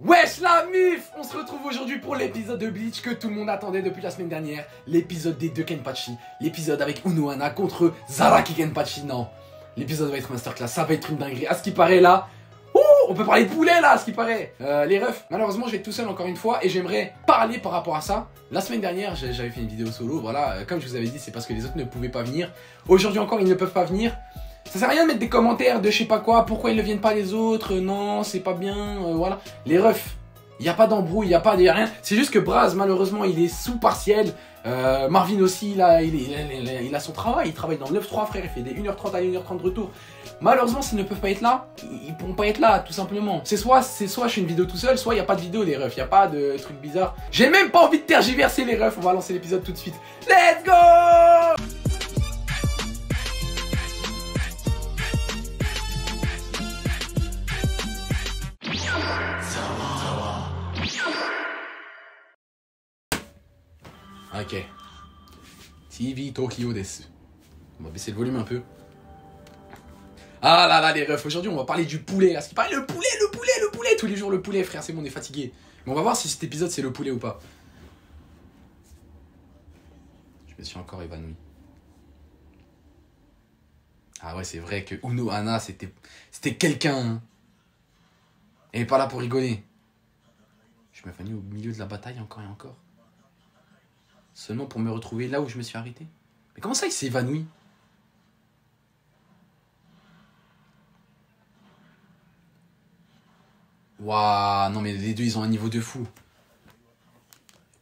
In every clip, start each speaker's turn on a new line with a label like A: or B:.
A: Wesh la mif! On se retrouve aujourd'hui pour l'épisode de Bleach que tout le monde attendait depuis la semaine dernière. L'épisode des deux Kenpachi. L'épisode avec Unohana contre Zaraki Kenpachi. Non, l'épisode va être masterclass, ça va être une dinguerie. À ce qui paraît là, on peut parler de poulet là, à ce qui paraît. Les refs, malheureusement je vais être tout seul encore une fois et j'aimerais parler par rapport à ça. La semaine dernière j'avais fait une vidéo solo, voilà, comme je vous avais dit c'est parce que les autres ne pouvaient pas venir. Aujourd'hui encore ils ne peuvent pas venir. Ça sert à rien de mettre des commentaires de je sais pas quoi, pourquoi ils ne viennent pas les autres, non c'est pas bien, voilà. Les refs, il n'y a pas d'embrouille, il n'y a pas de rien. C'est juste que Braz malheureusement il est sous partiel. Marvin aussi il a son travail, il travaille dans 9-3 frère, il fait des 1h30 aller 1h30 de retour. Malheureusement s'ils ne peuvent pas être là, ils pourront pas être là tout simplement. C'est soit je fais une vidéo tout seul, soit il n'y a pas de vidéo les refs, il n'y a pas de trucs bizarres. J'ai même pas envie de tergiverser les refs, on va lancer l'épisode tout de suite. Let's go! Ok. TV Tokyo desu. On va baisser le volume un peu. Ah là là les refs, aujourd'hui on va parler du poulet. À ce qui paraît le poulet. Tous les jours le poulet frère, c'est bon on est fatigué. Mais on va voir si cet épisode c'est le poulet ou pas. Je me suis encore évanoui. Ah ouais c'est vrai que Unohana c'était quelqu'un. Hein. Elle est pas là pour rigoler. Je m'évanouis au milieu de la bataille encore et encore. Seulement pour me retrouver là où je me suis arrêté. Mais comment ça il s'est évanoui? Waouh, non mais les deux ils ont un niveau de fou.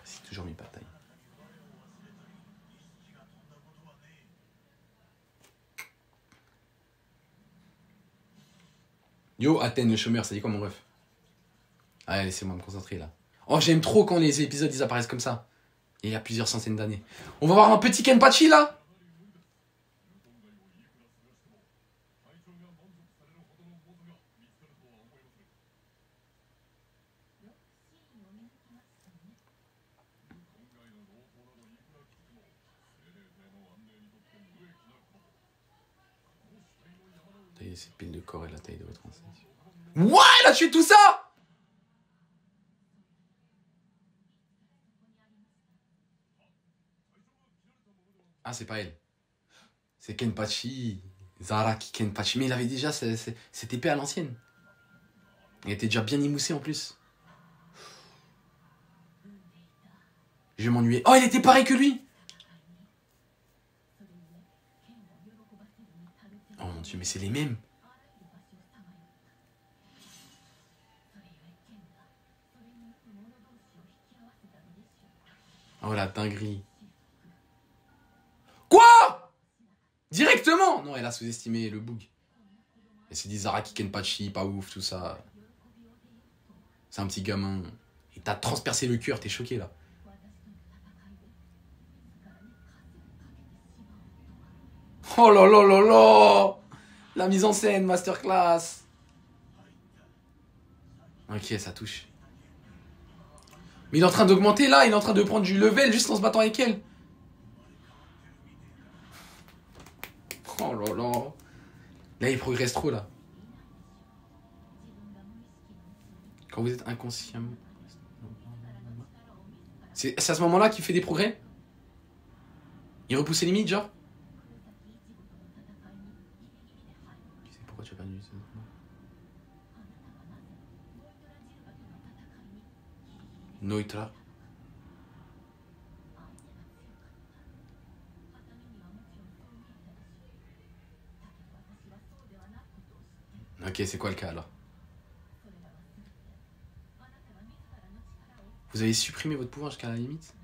A: C'est toujours mes batailles. Yo, Athènes, le chômeur, ça dit quoi mon ref? Allez, laissez-moi me concentrer là. Oh, j'aime trop quand les épisodes ils apparaissent comme ça. Et il y a plusieurs centaines d'années. On va voir un petit Kenpachi là. Taillez cette pile de corps et la taille de votre ancêtre. Ouais, elle a tué tout ça. Ah, c'est pas elle. C'est Kenpachi. Zaraki Kenpachi. Mais il avait déjà cette épée à l'ancienne. Il était déjà bien émoussé en plus. Je vais m'ennuyer. Oh, il était pareil que lui. Oh mon dieu, mais c'est les mêmes. Oh la dinguerie. Quoi? Directement? Non, elle a sous-estimé le bug. Elle s'est dit Zaraki Kenpachi, pas ouf, tout ça. C'est un petit gamin. Et t'as transpercé le cœur, t'es choqué là. Oh là là là là! La mise en scène, masterclass. Ok, ça touche. Mais il est en train d'augmenter là, il est en train de prendre du level juste en se battant avec elle. Oh là là. Là, il progresse trop là. Quand vous êtes inconsciemment... C'est à ce moment-là qu'il fait des progrès? Il repousse les limites, genre? Tu sais pourquoi tu as perdu ça? Noitra. Ok, c'est quoi le cas alors? Vous avez supprimé votre pouvoir jusqu'à la limite?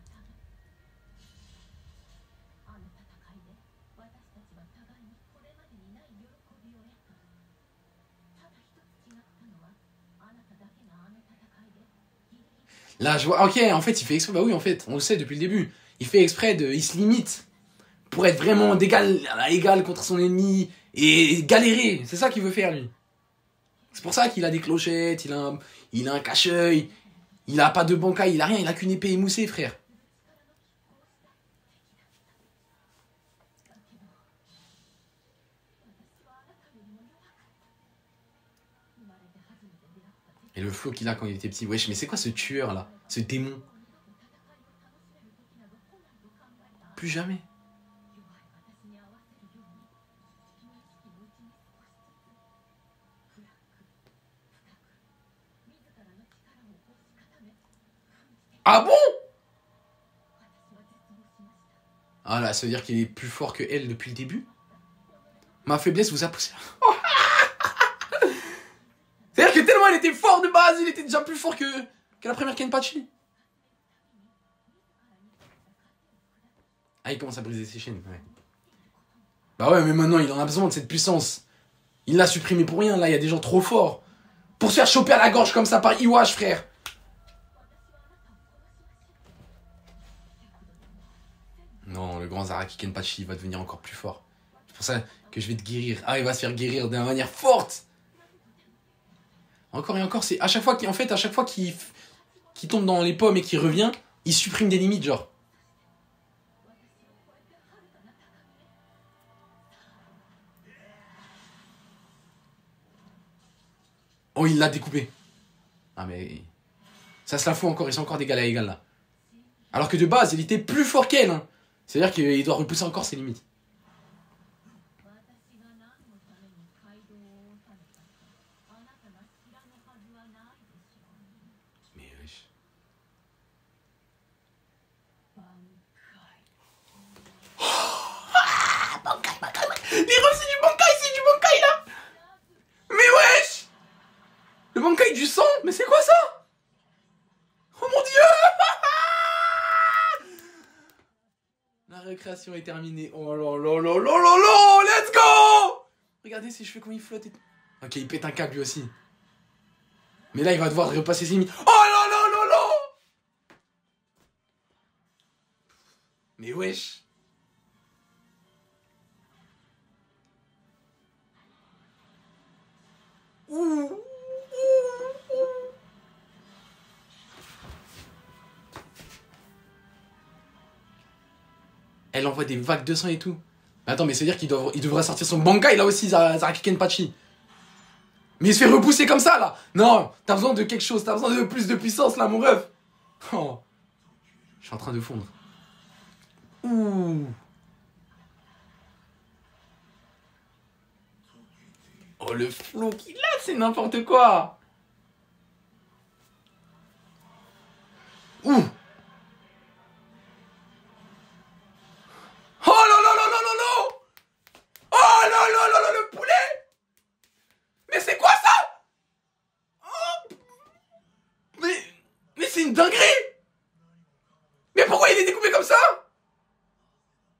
A: Là, je vois. Ok, en fait, il fait exprès. Bah oui, en fait, on le sait depuis le début. Il fait exprès de. Il se limite pour être vraiment d'égal à égal contre son ennemi et galérer. C'est ça qu'il veut faire, lui. C'est pour ça qu'il a des clochettes, il a un cache-œil, il a pas de bancaille, il a rien, il a qu'une épée émoussée, frère. Et le flow qu'il a quand il était petit. Wesh, mais c'est quoi ce tueur là? Ce démon? Plus jamais. Ah bon? Ah là, ça veut dire qu'il est plus fort que elle depuis le début? Ma faiblesse vous a poussé. C'est-à-dire que tellement il était fort de base, il était déjà plus fort que la première Kenpachi. Ah, il commence à briser ses chaînes, ouais. Bah ouais, mais maintenant, il en a besoin de cette puissance. Il l'a supprimé pour rien, là, il y a des gens trop forts. Pour se faire choper à la gorge comme ça par Iwash, frère. Non, le grand Zaraki Kenpachi va devenir encore plus fort. C'est pour ça que je vais te guérir. Ah, il va se faire guérir d'une manière forte. Encore et encore, c'est à chaque fois qu'il tombe dans les pommes et qu'il revient, il supprime des limites, genre. Oh, il l'a découpé. Ah, mais... ça se la fout encore, ils sont encore d'égal à égal, là. Alors que de base, il était plus fort qu'elle, hein. C'est-à-dire qu'il doit repousser encore ses limites. Mais wesh. Les refs, c'est du Bankai là. Mais wesh. Le Bankai du sang. Mais c'est quoi ça? Oh mon dieu. La récréation est terminée. Oh là là là là là là. Let's go. Regardez ses cheveux comme ils flottent et tout. Ok, il pète un câble lui aussi. Mais là, il va devoir repasser ses limites. Oh là là là là. Mais wesh. Ouh. Elle envoie des vagues de sang et tout. Mais attends, mais c'est-à-dire qu'il devrait sortir son Bankai là aussi, Zaraki Kenpachi. Mais il se fait repousser comme ça là. Non, t'as besoin de quelque chose, t'as besoin de plus de puissance là, mon ref. Oh. Je suis en train de fondre. Ouh. Oh, le flow qu'il a, c'est n'importe quoi. Ouh. Oh là là là là là là. Oh là là là là, le poulet. Mais c'est quoi ça? Oh. Mais c'est une dinguerie. Mais pourquoi il est découpé comme ça?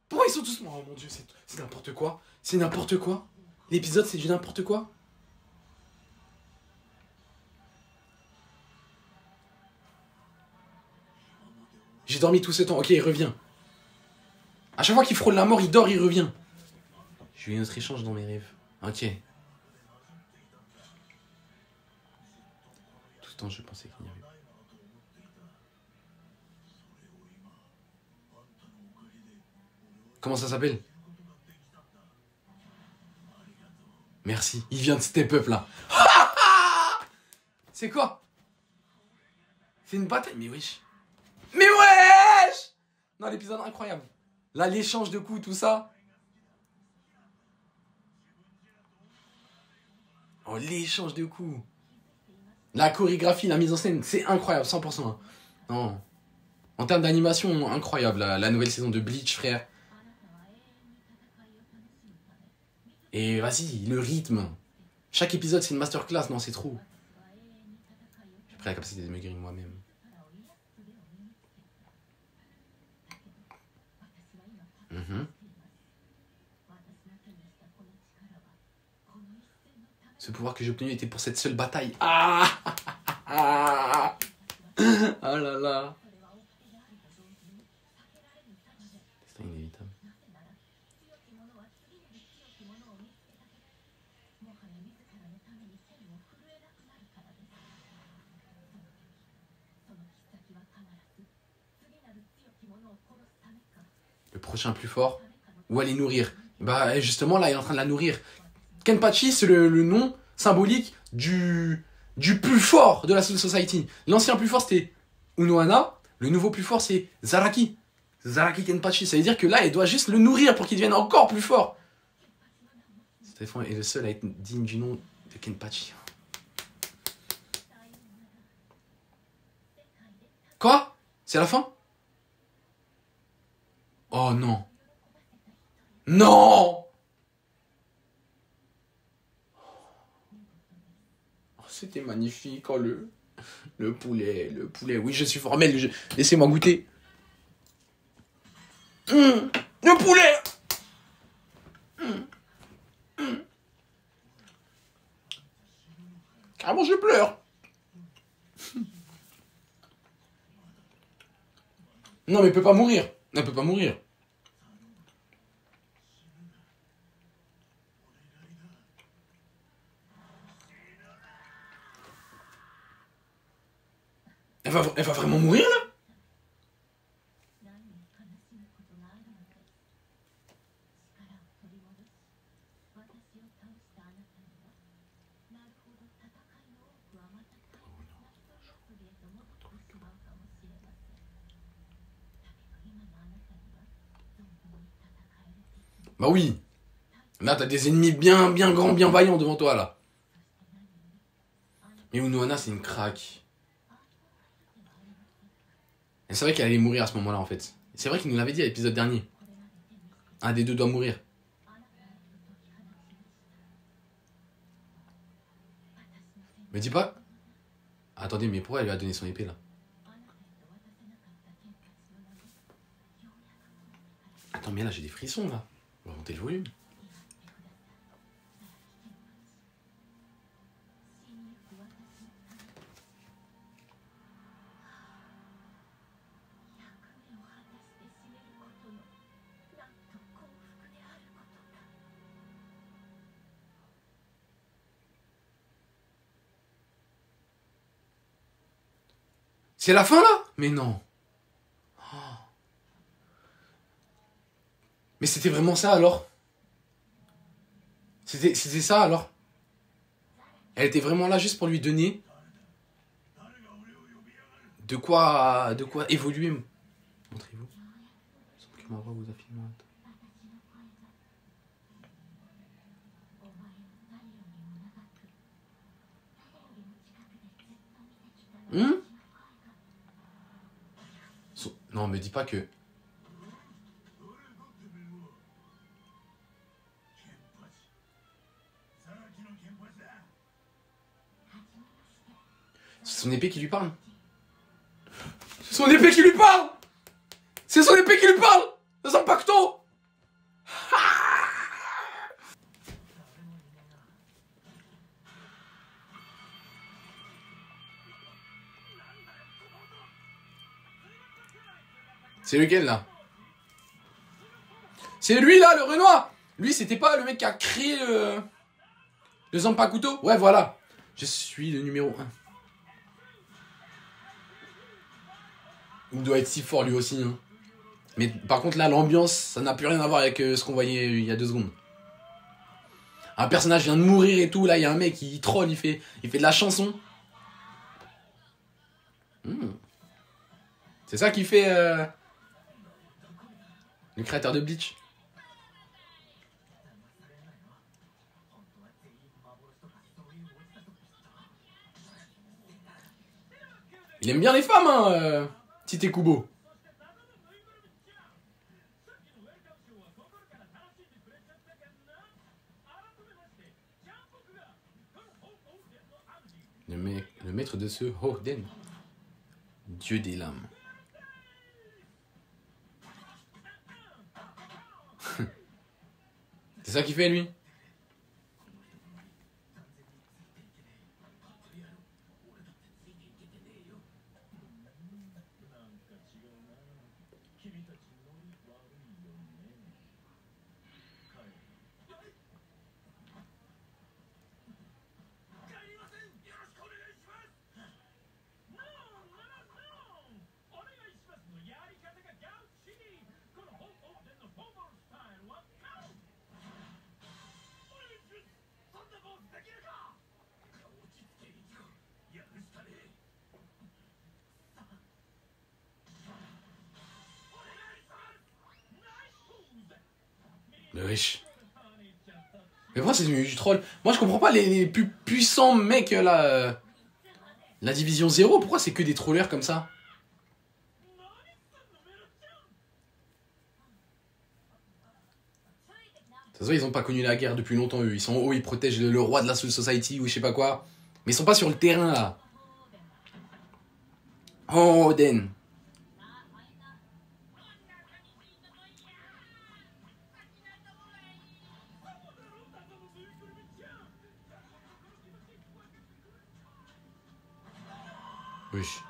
A: Pourquoi ils sont tous... Oh mon dieu, c'est n'importe quoi. C'est n'importe quoi. L'épisode, c'est du n'importe quoi. J'ai dormi tout ce temps. Ok, il revient. À chaque fois qu'il frôle la mort, il dort, il revient. J'ai eu un autre échange dans mes rêves. Ok. Tout ce temps, je pensais qu'il n'y avait pas. Comment ça s'appelle? Merci. Il vient de step up là. C'est quoi? C'est une bataille? Mais wesh. Mais wesh. Non, l'épisode incroyable. Là, l'échange de coups, tout ça. Oh, l'échange de coups. La chorégraphie, la mise en scène, c'est incroyable, 100%. Hein. Non. En termes d'animation, incroyable, la nouvelle saison de Bleach, frère. Et vas-y, le rythme. Chaque épisode, c'est une masterclass, non, c'est trop. J'ai pris la capacité de me guérir moi-même. Ce pouvoir que j'ai obtenu était pour cette seule bataille. Ah. Oh là là. C'est inévitable. Le prochain plus fort. Ou aller nourrir. Bah justement là il est en train de la nourrir. Kenpachi c'est le nom symbolique du du plus fort de la Soul Society. L'ancien plus fort, c'était Unohana. Le nouveau plus fort, c'est Zaraki. Zaraki Kenpachi. Ça veut dire que là, elle doit juste le nourrir pour qu'il devienne encore plus fort. Stéphane est le seul à être digne du nom de Kenpachi. Quoi? C'est la fin? Oh non. Non! Oh, c'était magnifique. Oh, le poulet, le poulet. Oui, je suis formel. Laissez-moi goûter. Le poulet! Carrément, je pleure. Non, mais elle peut pas mourir. Elle peut pas mourir. Elle va vraiment mourir, là? Bah oui. Là, t'as des ennemis bien grands, bien vaillants devant toi, là. Mais Unohana, c'est une craque. Et c'est vrai qu'elle allait mourir à ce moment-là, en fait. C'est vrai qu'il nous l'avait dit à l'épisode dernier. Un des deux doit mourir. Me dis pas... Attendez, mais pourquoi elle lui a donné son épée, là? Attends, mais là, j'ai des frissons, là. On va monter le volume. C'est la fin, là? Mais non. Mais c'était vraiment ça, alors? C'était ça, alors? Elle était vraiment là juste pour lui donner de quoi évoluer. Montrez-vous. Sans que ma voix vous affirme. Non, me dis pas que... C'est son épée qui lui parle. C'est son épée qui lui parle. C'est son épée qui lui parle. C'est un pacto. C'est lequel, là? C'est lui, là, le Renoir. Lui, c'était pas le mec qui a créé le Zanpakuto? Ouais, voilà. Je suis le numéro 1. Il doit être si fort, lui aussi, hein. Mais par contre, là, l'ambiance, ça n'a plus rien à voir avec ce qu'on voyait il y a 2 secondes. Un personnage vient de mourir et tout, là, il y a un mec, il troll, il fait de la chanson. C'est ça qui fait le créateur de Bleach. Il aime bien les femmes, hein, Tite Kubo. Le maître de ce Hoden. Dieu des lames. C'est ça qu'il fait, lui? Mais wesh. Mais pourquoi c'est du troll? Moi je comprends pas les plus puissants mecs là. La division 0, pourquoi c'est que des trollers comme ça? Ça se voit, ils ont pas connu la guerre depuis longtemps eux. Ils sont hauts, ils protègent le roi de la Soul Society ou je sais pas quoi. Mais ils sont pas sur le terrain là. Oh Oden. Wesh.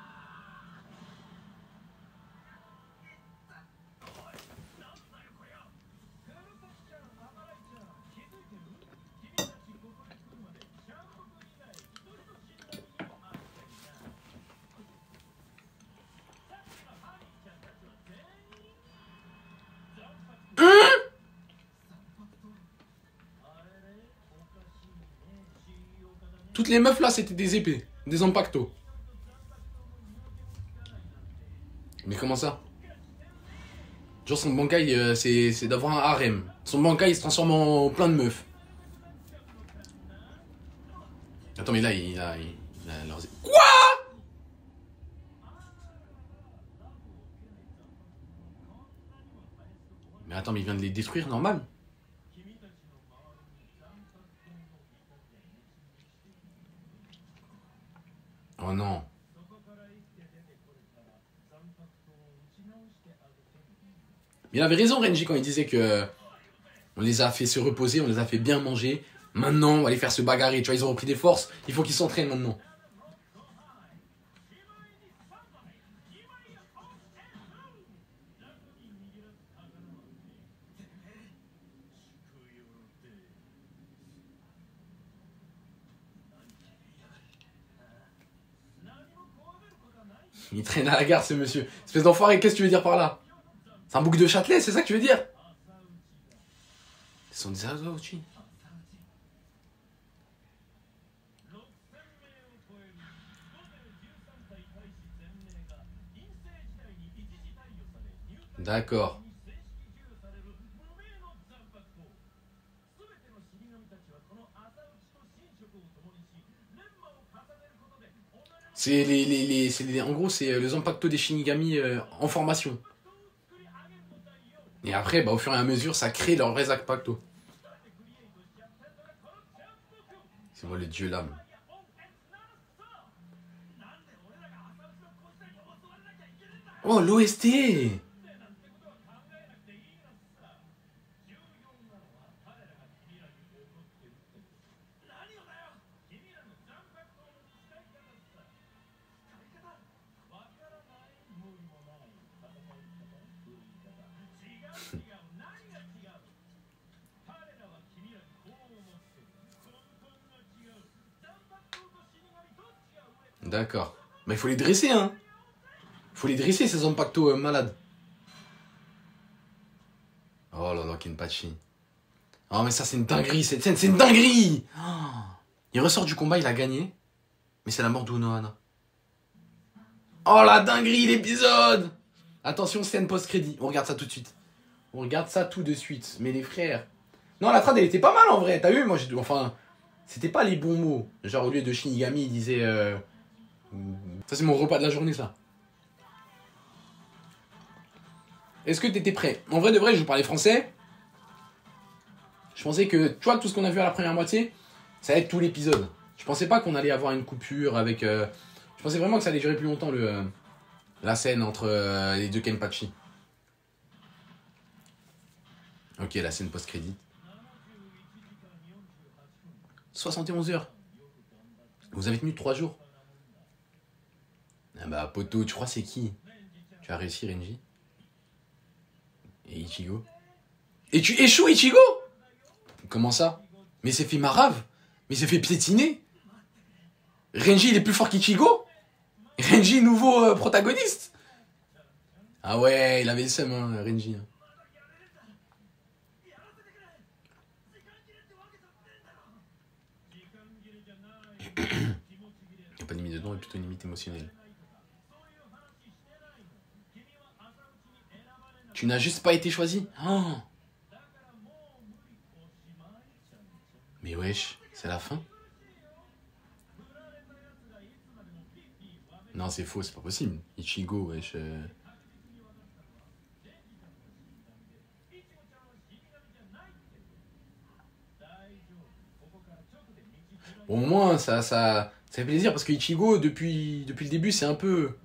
A: Toutes les meufs là c'était des épées, des impactos. Mais comment ça? Genre son Bankai c'est d'avoir un harem. Son Bankai il se transforme en plein de meufs. Attends mais là il a leurs... Quoi? Mais attends mais il vient de les détruire normal. Oh non. Mais il avait raison Renji quand il disait que on les a fait se reposer, on les a fait bien manger. Maintenant, on va les faire se bagarrer. Tu vois, ils ont repris des forces. Il faut qu'ils s'entraînent maintenant. Il traîne à la gare, ce monsieur. Espèce d'enfoiré, qu'est-ce que tu veux dire par là? C'est un bouc de Châtelet, c'est ça que tu veux dire? Ce sont des Azaouchi. D'accord. En gros, c'est les Zanpakuto des Shinigami en formation. Et après, bah, au fur et à mesure, ça crée leurs vrais Zanpakuto. C'est moi le dieu lame. Oh, l'OST! D'accord. Mais il faut les dresser, hein. Il faut les dresser, ces Zanpakuto malades. Oh là là, Kenpachi. Oh, mais ça, c'est une dinguerie. Cette scène, c'est une dinguerie. Oh. Il ressort du combat, il a gagné. Mais c'est la mort d'Unohana. Oh, la dinguerie, l'épisode. Attention, scène post-crédit. On regarde ça tout de suite. On regarde ça tout de suite. Mais les frères... Non, la trad, elle était pas mal, en vrai. T'as vu, moi, j'ai... Enfin... C'était pas les bons mots. Genre, au lieu de Shinigami, il disait... Ça, c'est mon repas de la journée, ça. Est-ce que t'étais prêt? En vrai de vrai, je parlais français. Je pensais que, tu vois, tout ce qu'on a vu à la première moitié, ça allait être tout l'épisode. Je pensais pas qu'on allait avoir une coupure avec... Je pensais vraiment que ça allait durer plus longtemps, la scène entre les deux Kenpachi. Ok, la scène post-crédit. 71 heures. Vous avez tenu 3 jours. Ah bah, poto, tu crois c'est qui? Tu as réussi, Renji? Et Ichigo? Et tu échoues, Ichigo? Comment ça? Mais c'est fait marave? Mais c'est fait piétiner? Renji, il est plus fort qu'Ichigo? Renji, nouveau protagoniste? Ah ouais, il avait le seum, hein, Renji. Il n'y a pas de limite dedans, mais plutôt une limite émotionnelle. Tu n'as juste pas été choisi. Oh. Wesh, c'est la fin? Non, c'est faux, c'est pas possible. Ichigo, wesh. Bon, au moins, ça fait plaisir parce que Ichigo, depuis le début, c'est un peu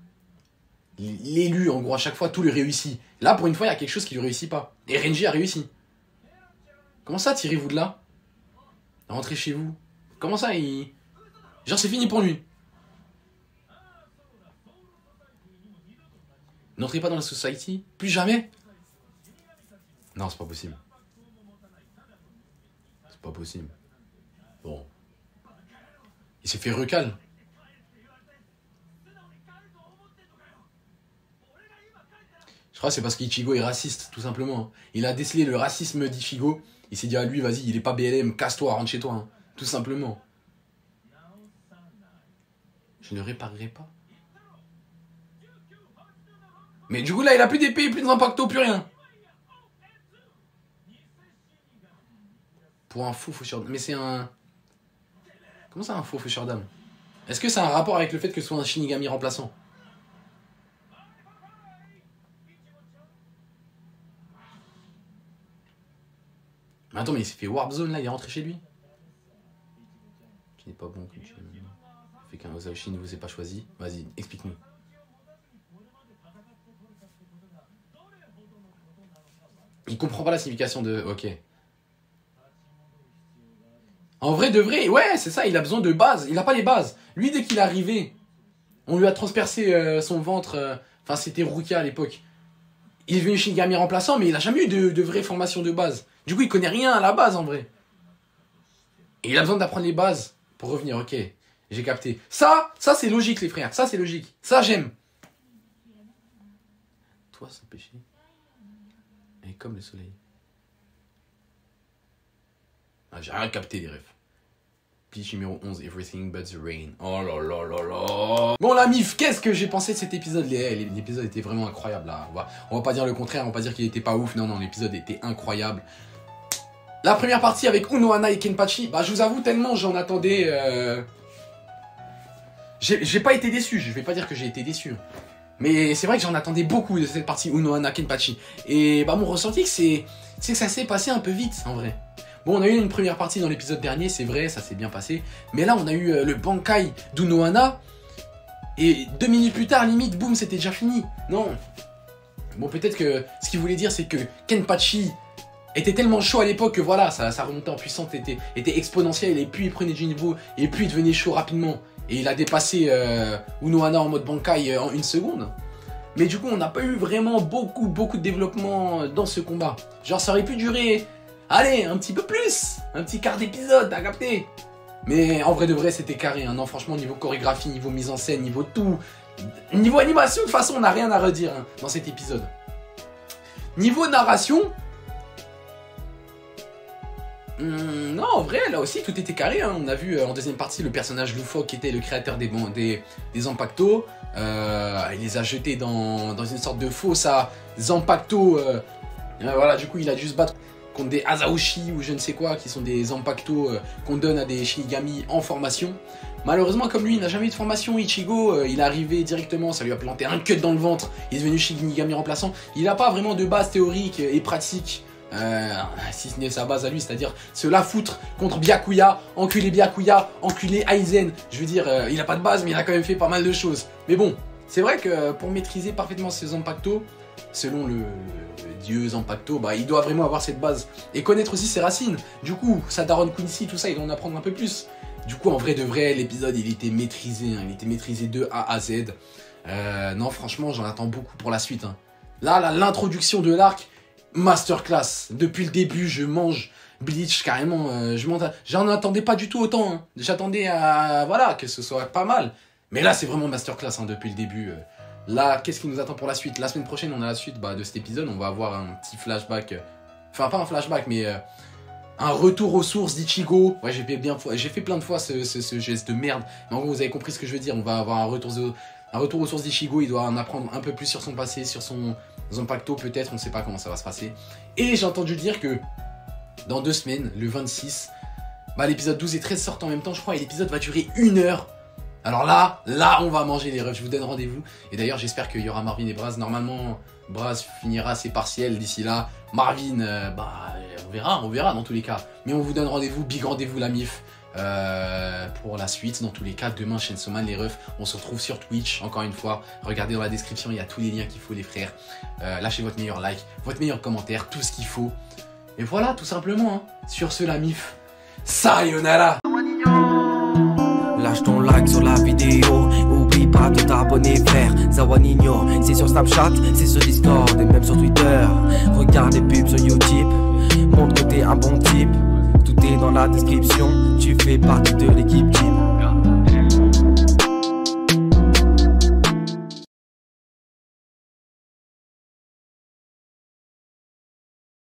A: l'élu. En gros, à chaque fois, tout lui réussit. Là, pour une fois, il y a quelque chose qui lui réussit pas. Et Renji a réussi. Comment ça, tirez-vous de là? Rentrez chez vous. Comment ça, il... Genre, c'est fini pour lui. N'entrez pas dans la society? Plus jamais? Non, c'est pas possible. C'est pas possible. Bon. Il s'est fait recal. Je crois que c'est parce qu'Ichigo est raciste, tout simplement. Il a décelé le racisme d'Ichigo. Il s'est dit à lui, vas-y, il est pas BLM, casse-toi, rentre chez toi. Hein. Tout simplement. Je ne réparerai pas. Mais du coup, là, il a plus d'épée, plus d'impacto, plus rien. Pour un faux faucheur d'âme. Mais c'est un... Comment ça, un faux faucheur d'âme? Est-ce que ça a un rapport avec le fait que ce soit un Shinigami remplaçant? Mais attends, mais il s'est fait Warp Zone, là, il est rentré chez lui? Qui n'est pas bon, comme tu fait qu'un Ozaoshi ne vous ait pas choisi. Vas-y, explique-nous. Il comprend pas la signification de... Ok. En vrai de vrai, ouais, c'est ça, il a besoin de bases. Il n'a pas les bases. Lui, dès qu'il est arrivé, on lui a transpercé son ventre. Enfin, c'était Rukia à l'époque. Il est devenu Shinigami remplaçant, mais il n'a jamais eu de vraie formation de base. Du coup, il connaît rien à la base, en vrai. Et il a besoin d'apprendre les bases pour revenir. Ok, j'ai capté. Ça c'est logique, les frères. Ça, c'est logique. Ça, j'aime. Toi, sans péché. Et comme le soleil. Ah, j'ai rien capté, les refs. Bleach numéro 11, Everything But the Rain. Oh là là là là. Bon, la mif, qu'est-ce que j'ai pensé de cet épisode? L'épisode était vraiment incroyable, là. On va pas dire le contraire, on va pas dire qu'il était pas ouf. Non, non, l'épisode était incroyable. La première partie avec Unohana et Kenpachi, bah, je vous avoue, tellement j'en attendais... J'ai pas été déçu, je vais pas dire que j'ai été déçu. Mais c'est vrai que j'en attendais beaucoup de cette partie Unohana Kenpachi. Et bah, mon ressenti, c'est que ça s'est passé un peu vite, en vrai. Bon, on a eu une première partie dans l'épisode dernier, c'est vrai, ça s'est bien passé. Mais là, on a eu le Bankai d'Unohana. Et 2 minutes plus tard, limite, boum, c'était déjà fini. Non. Bon, peut-être que ce qu'il voulait dire, c'est que Kenpachi était tellement chaud à l'époque que voilà, ça remontait en puissance, était exponentiel. Et puis, il prenait du niveau, et puis il devenait chaud rapidement. Et il a dépassé Unohana en mode Bankai en 1 seconde. Mais du coup, on n'a pas eu vraiment beaucoup de développement dans ce combat. Genre, ça aurait pu durer... Allez, un petit peu plus. Un petit quart d'épisode, t'as capté? Mais en vrai de vrai, c'était carré. Hein. Non, franchement, niveau chorégraphie, niveau mise en scène, niveau tout. Niveau animation, de toute façon, on n'a rien à redire hein, dans cet épisode. Niveau narration... non, en vrai, là aussi, tout était carré. Hein. On a vu en deuxième partie le personnage loufoque qui était le créateur des Zanpakuto. Il les a jetés dans une sorte de fosse à Zanpakuto. Voilà, du coup, il a dû se battre contre des Asaoshi ou je ne sais quoi, qui sont des Zanpakuto qu'on donne à des Shinigami en formation. Malheureusement, comme lui, il n'a jamais eu de formation, Ichigo, il est arrivé directement, ça lui a planté un cut dans le ventre, il est devenu Shinigami remplaçant. Il n'a pas vraiment de base théorique et pratique, si ce n'est sa base à lui, c'est-à-dire se la foutre contre Byakuya, enculé Aizen. Je veux dire, il n'a pas de base, mais il a quand même fait pas mal de choses. Mais bon, c'est vrai que pour maîtriser parfaitement ses Zanpakuto, selon le dieu Zanpakuto, bah, il doit vraiment avoir cette base. Et connaître aussi ses racines. Du coup, sa daronne Quincy, tout ça, il doit en apprendre un peu plus. Du coup, en vrai de vrai, l'épisode, il était maîtrisé. Hein. Il était maîtrisé de A à Z. Non, franchement, j'en attends beaucoup pour la suite. Hein. Là, l'introduction de l'arc, masterclass. Depuis le début, je mange Bleach, carrément. J'en attendais pas du tout autant. Hein. J'attendais à... Voilà, que ce soit pas mal. Mais là, c'est vraiment masterclass hein, depuis le début. Là, qu'est-ce qui nous attend pour la suite? La semaine prochaine, on a la suite de cet épisode. On va avoir un petit flashback. Enfin, pas un flashback, mais un retour aux sources d'Ichigo. Ouais, j'ai fait plein de fois ce geste de merde. Mais en gros, vous avez compris ce que je veux dire. On va avoir un retour aux sources d'Ichigo. Il doit en apprendre un peu plus sur son passé, sur son Zanpakuto peut-être. On ne sait pas comment ça va se passer. Et j'ai entendu dire que dans 2 semaines, le 26, Bah l'épisode 12 et 13 sortent en même temps je crois et l'épisode va durer 1 heure. Alors là on va manger les refs, je vous donne rendez-vous. Et d'ailleurs j'espère qu'il y aura Marvin et Braz. Normalement Braz finira ses partiels d'ici là. Marvin, on verra dans tous les cas. Mais on vous donne rendez-vous, big rendez-vous la MIF. Pour la suite, dans tous les cas, demain Chainsaw Man les refs, on se retrouve sur Twitch, encore une fois, regardez dans la description, il y a tous les liens qu'il faut les frères, lâchez votre meilleur like, votre meilleur commentaire, tout ce qu'il faut, et voilà, tout simplement, hein. Sur ce la MIF, sayonara.
B: Lâche ton like sur la vidéo, oublie pas de t'abonner frère. Zawanino, c'est sur Snapchat, c'est sur Discord et même sur Twitter. Regarde les pubs sur YouTube, montre que t'es un bon type. Tout est dans la description, tu fais partie de l'équipe team.